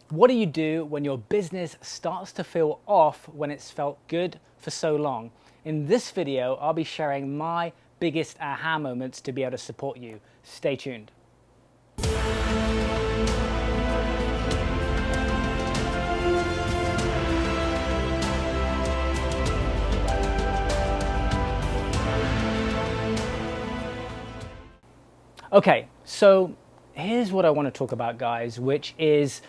What do you do when your business starts to feel off when it's felt good for so long? In this video, I'll be sharing my biggest aha moments to be able to support you. Stay tuned. Okay, so here's what I want to talk about, guys, which is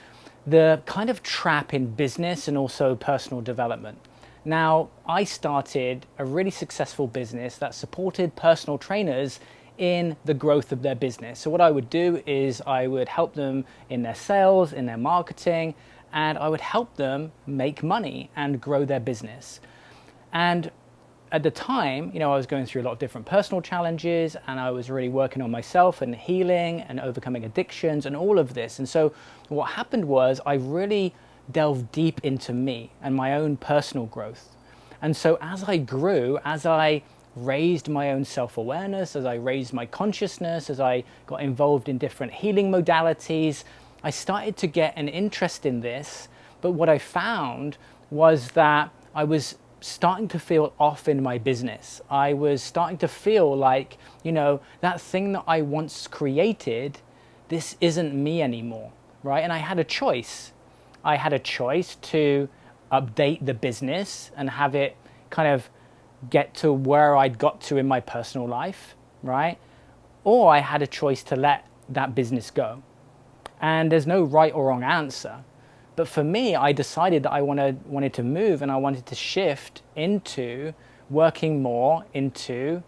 the kind of trap in business and also personal development. Now, I started a really successful business that supported personal trainers in the growth of their business. So what I would do is I would help them in their sales, in their marketing, and I would help them make money and grow their business. And at the time, I was going through a lot of different personal challenges, and I was really working on myself and healing and overcoming addictions and all of this. And so what happened was I really delved deep into me and my own personal growth. And so as I grew, as I raised my own self-awareness, as I raised my consciousness, as I got involved in different healing modalities, I started to get an interest in this. But what I found was that I was starting to feel off in my business. I was starting to feel like, that thing that I once created, this isn't me anymore, right? And I had a choice. I had a choice to update the business and have it kind of get to where I'd got to in my personal life, right? Or I had a choice to let that business go. And there's no right or wrong answer. But for me, I decided that I wanted to move, and I wanted to shift into working more into,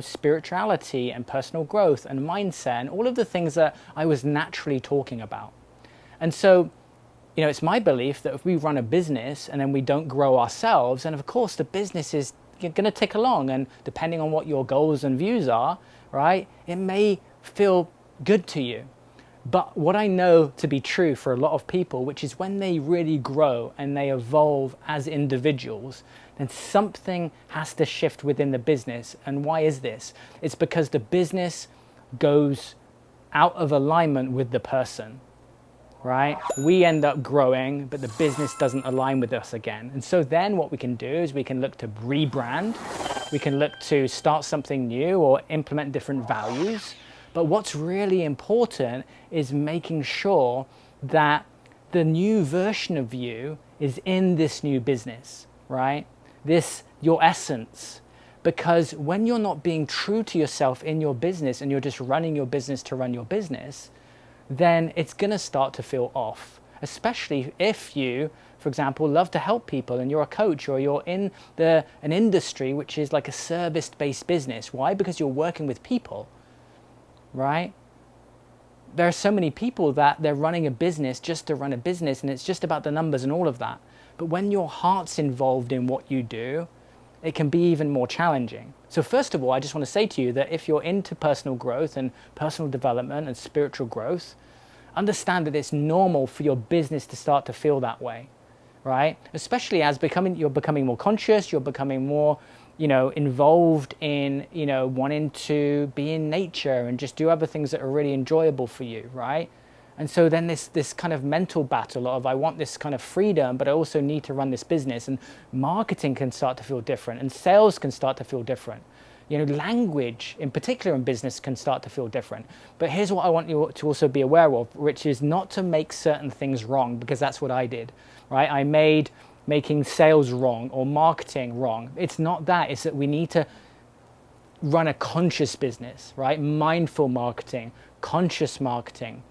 spirituality and personal growth and mindset and all of the things that I was naturally talking about. And so, it's my belief that if we run a business and then we don't grow ourselves, and of course the business is going to tick along, and depending on what your goals and views are, right, it may feel good to you. But what I know to be true for a lot of people, which is when they really grow and they evolve as individuals, then something has to shift within the business. And why is this? It's because the business goes out of alignment with the person, right? We end up growing, but the business doesn't align with us again. And so then what we can do is we can look to rebrand, we can look to start something new or implement different values. But what's really important is making sure that the new version of you is in this new business, right? Your essence. Because when you're not being true to yourself in your business and you're just running your business to run your business, then it's going to start to feel off. Especially if you, for example, love to help people and you're a coach, or you're in an industry which is like a service-based business. Why? Because you're working with people. Right? There are so many people that they're running a business just to run a business, and it's just about the numbers and all of that. But when your heart's involved in what you do, it can be even more challenging. So first of all, I just want to say to you that if you're into personal growth and personal development and spiritual growth, understand that it's normal for your business to start to feel that way, right? Especially as you're becoming more conscious, you're becoming more involved in, wanting to be in nature and just do other things that are really enjoyable for you, right? And so then this kind of mental battle of, I want this kind of freedom, but I also need to run this business, and marketing can start to feel different, and sales can start to feel different. Language in particular in business can start to feel different. But here's what I want you to also be aware of, which is not to make certain things wrong, because that's what I did, right? I made making sales wrong or marketing wrong. It's not that. It's that we need to run a conscious business, right? Mindful marketing, conscious marketing,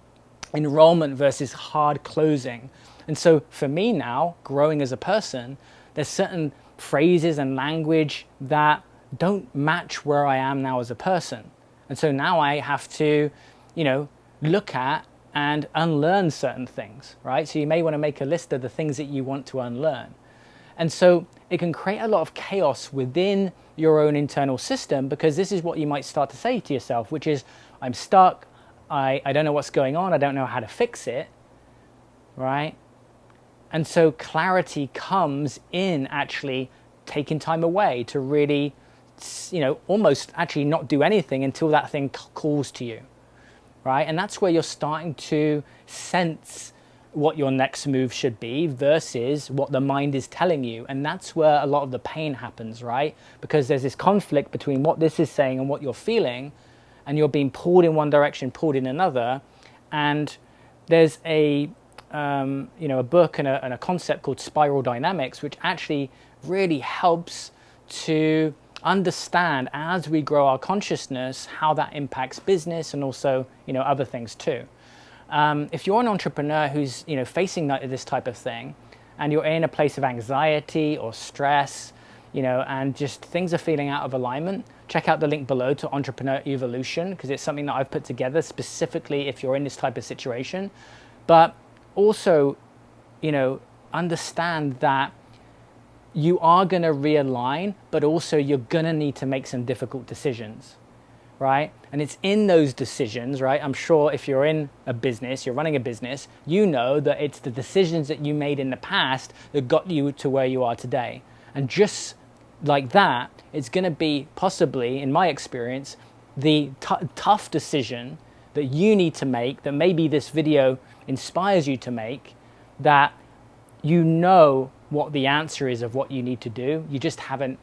enrollment versus hard closing. And so for me now, growing as a person, there's certain phrases and language that don't match where I am now as a person. And so now I have to, look at and unlearn certain things, right? So you may want to make a list of the things that you want to unlearn. And so it can create a lot of chaos within your own internal system, because this is what you might start to say to yourself, which is, I'm stuck, I don't know what's going on, I don't know how to fix it, right? And so clarity comes in actually taking time away to really, almost actually not do anything until that thing calls to you. Right? And that's where you're starting to sense what your next move should be versus what the mind is telling you. And that's where a lot of the pain happens, right? Because there's this conflict between what this is saying and what you're feeling, and you're being pulled in one direction, pulled in another. And there's a book and a concept called spiral dynamics, which actually really helps to understand, as we grow our consciousness, how that impacts business and also other things too. If you're an entrepreneur who's facing this type of thing, and you're in a place of anxiety or stress, and just things are feeling out of alignment, check out the link below to Entrepreneur Evolution, because it's something that I've put together specifically if you're in this type of situation. But also, understand that you are going to realign, but also you're going to need to make some difficult decisions, right? And it's in those decisions, right? I'm sure if you're in a business, you're running a business, that it's the decisions that you made in the past that got you to where you are today. And just like that, it's going to be possibly, in my experience, the tough decision that you need to make, that maybe this video inspires you to make, that what the answer is of what you need to do. You just haven't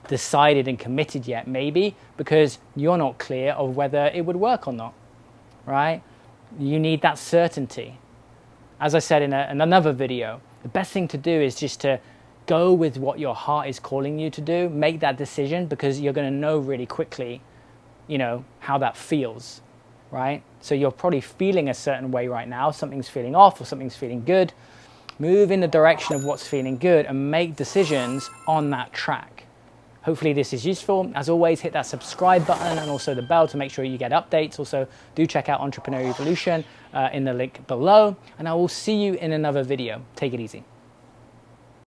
decided and committed yet, maybe because you're not clear of whether it would work or not, right? You need that certainty. As I said in another video, the best thing to do is just to go with what your heart is calling you to do. Make that decision, because you're going to know really quickly, how that feels, right? So you're probably feeling a certain way right now. Something's feeling off or something's feeling good. Move in the direction of what's feeling good and make decisions on that track. Hopefully this is useful. As always, hit that subscribe button and also the bell to make sure you get updates. Also, do check out Entrepreneur Evolution in the link below, and I will see you in another video. Take it easy.